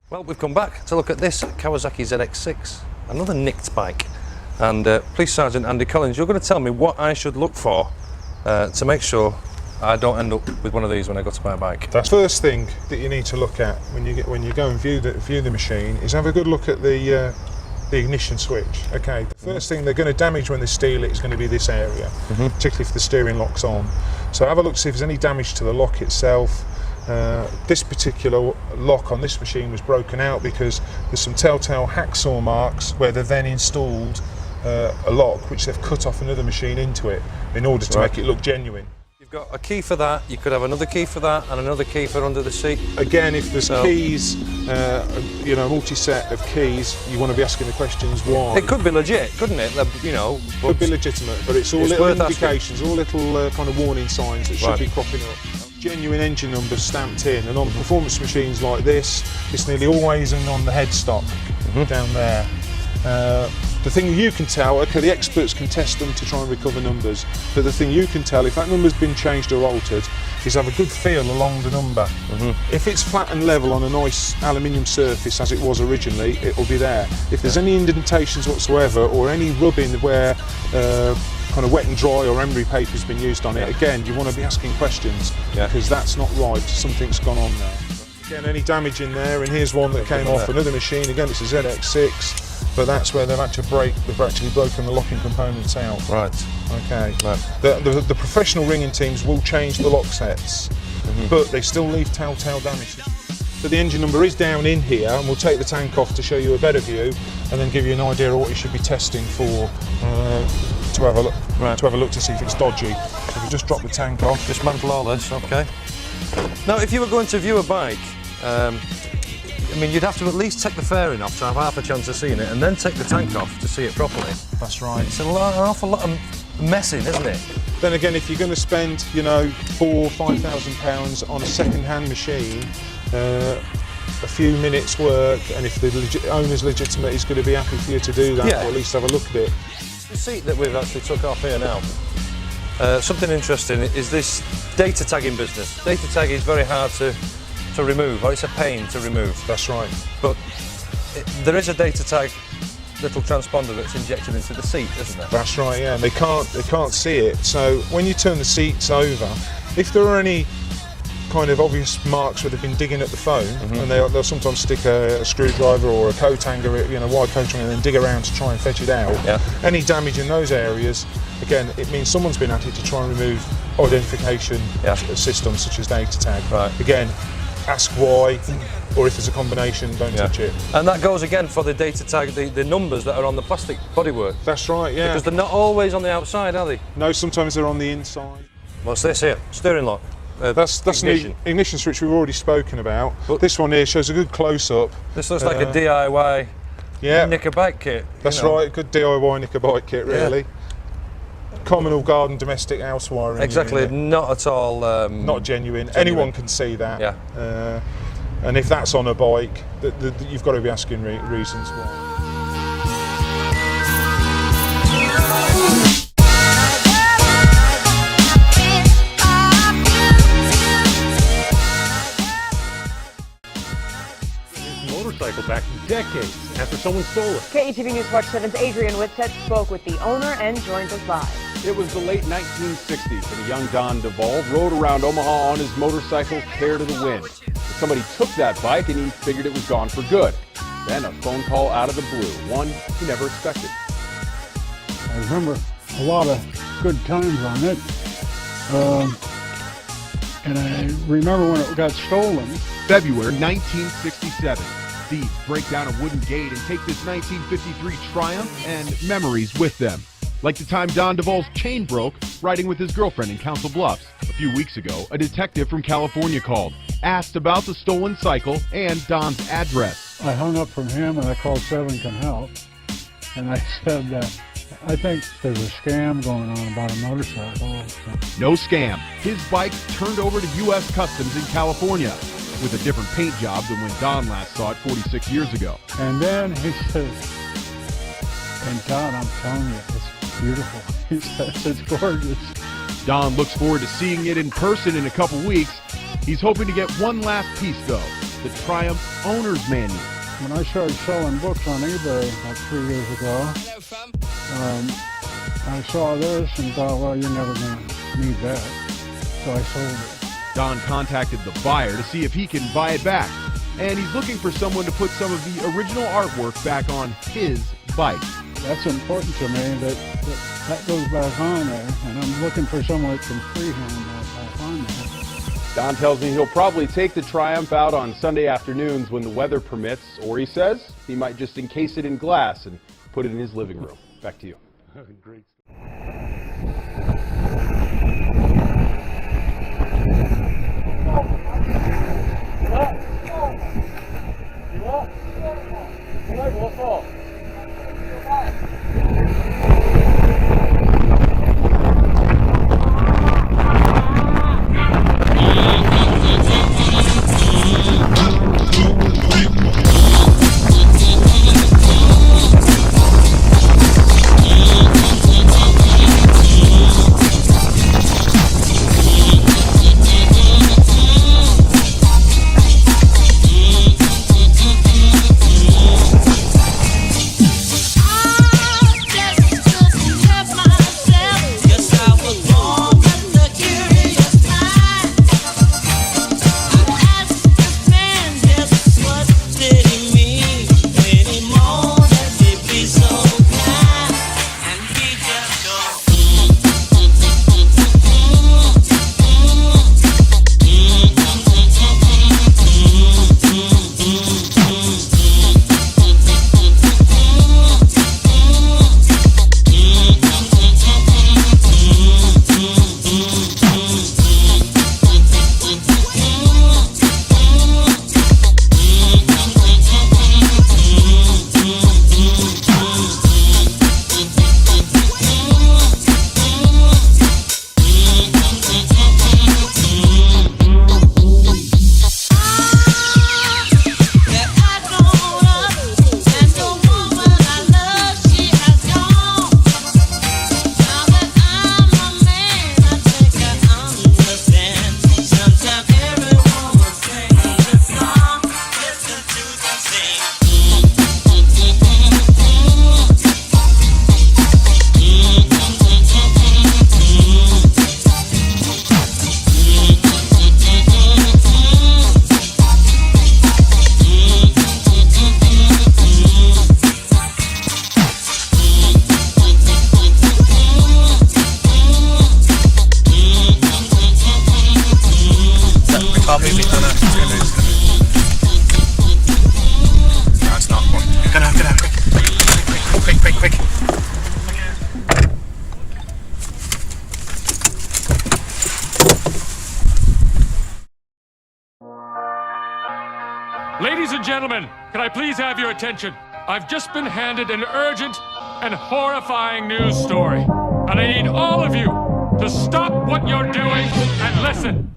Well, we've come back to look at this Kawasaki ZX6, another nicked bike. And Police Sergeant Andy Collins, you're going to tell me what I should look for to make sure I don't end up with one of these when I go to buy a bike. That's the first thing that you need to look at when you go and view the machine is have a good look at the ignition switch. Okay, the first thing they're going to damage when they steal it is going to be this area, particularly if the steering lock's on. So have a look to see if there's any damage to the lock itself. This particular lock on this machine was broken out because there's some telltale hacksaw marks where they've then installed a lock which they've cut off another machine into it in order to make it look genuine. You've got a key for that, you could have another key for that and another key for under the seat. Again, if there's keys, you know, a multi-set of keys, you want to be asking the questions why. It could be legit, couldn't it? You know, could be legitimate, but it's all little indications, all little kind of warning signs that should be cropping up. Genuine engine numbers stamped in, and on performance machines like this, it's nearly always on the headstock down there. The thing you can tell, okay, the experts can test them to try and recover numbers, but the thing you can tell if that number's been changed or altered is have a good feel along the number. If it's flat and level on a nice aluminium surface as it was originally, it will be there. If there's any indentations whatsoever or any rubbing where kind of wet and dry or emery paper has been used on it, again, you want to be asking questions because that's not right, something's gone on there. Again, any damage in there, and here's one that came off another machine, again it's a ZX6, but that's where they've actually broken the locking components out. Right. Okay. Right. The professional ringing teams will change the lock sets, but they still leave telltale damage. So the engine number is down in here, and we'll take the tank off to show you a better view, and then give you an idea of what you should be testing for to have a look. To have a look to see if it's dodgy. So if you just drop the tank off, dismantle all this. Okay. Now, if you were going to view a bike, I mean, you'd have to at least take the fairing off to have half a chance of seeing it, and then take the tank off to see it properly. That's right. It's an awful lot of messing, isn't it? Then again, if you're going to spend, you know, £4,000 or £5,000 on a second-hand machine, a few minutes' work, and if the owner's legitimate, he's going to be happy for you to do that, or at least have a look at it. The seat that we've actually took off here now. Something interesting is this data tagging business. Data tag is very hard to remove, or it's a pain to remove. That's right. But there is a data tag little transponder that's injected into the seat, isn't there? That's right, yeah. They can't see it. So when you turn the seats over, if there are any kind of obvious marks where they've been digging at the foam, and they'll sometimes stick a screwdriver or a coat hanger, you know, wide coat hanger, and then dig around to try and fetch it out. Any damage in those areas, again, it means someone's been at it to try and remove identification systems such as data tag. Right. Again, ask why, or if there's a combination, don't touch it. And that goes again for the data tag, the numbers that are on the plastic bodywork. That's right, yeah. Because they're not always on the outside, are they? No, sometimes they're on the inside. What's this here? Steering lock. That's ignition. An ignition switch we've already spoken about. But this one here shows a good close-up. This looks like a DIY knicker bike kit. That's right, good DIY knicker bike kit, really. Communal garden domestic house wiring. Exactly, not at all... not genuine. Anyone can see that. Yeah. And if that's on a bike, you've got to be asking reasons why. Motorcycle back decades after someone stole it. KETV News Watch 7's Adrian Whitsett spoke with the owner and joins us live. It was the late 1960s and a young Don Duvall rode around Omaha on his motorcycle, Care to the Wind. But somebody took that bike and he figured it was gone for good. Then a phone call out of the blue, one he never expected. I remember a lot of good times on it. And I remember when it got stolen. February 1967. Thieves break down a wooden gate and take this 1953 Triumph and memories with them. Like the time Don Duvall's chain broke riding with his girlfriend in Council Bluffs. A few weeks ago, a detective from California called, asked about the stolen cycle and Don's address. I hung up from him and I called Seven Can Help. And I said that I think there's a scam going on about a motorcycle. No scam. His bike turned over to U.S. Customs in California with a different paint job than when Don last saw it 46 years ago. And then he says, and Don, I'm telling you, it's beautiful. He says, it's gorgeous. Don looks forward to seeing it in person in a couple weeks. He's hoping to get one last piece, though, the Triumph Owner's Manual. When I started selling books on eBay about 3 years ago, I saw this and thought, well, you're never going to need that. So I sold it. Don contacted the buyer to see if he can buy it back. And he's looking for someone to put some of the original artwork back on his bike. That's important to me, that goes back on there. And I'm looking for someone that can freehand that back on there. Don tells me he'll probably take the Triumph out on Sunday afternoons when the weather permits, or he says he might just encase it in glass and put it in his living room. Back to you. Great. Ladies and gentlemen, can I please have your attention? I've just been handed an urgent and horrifying news story, and I need all of you to stop what you're doing and listen.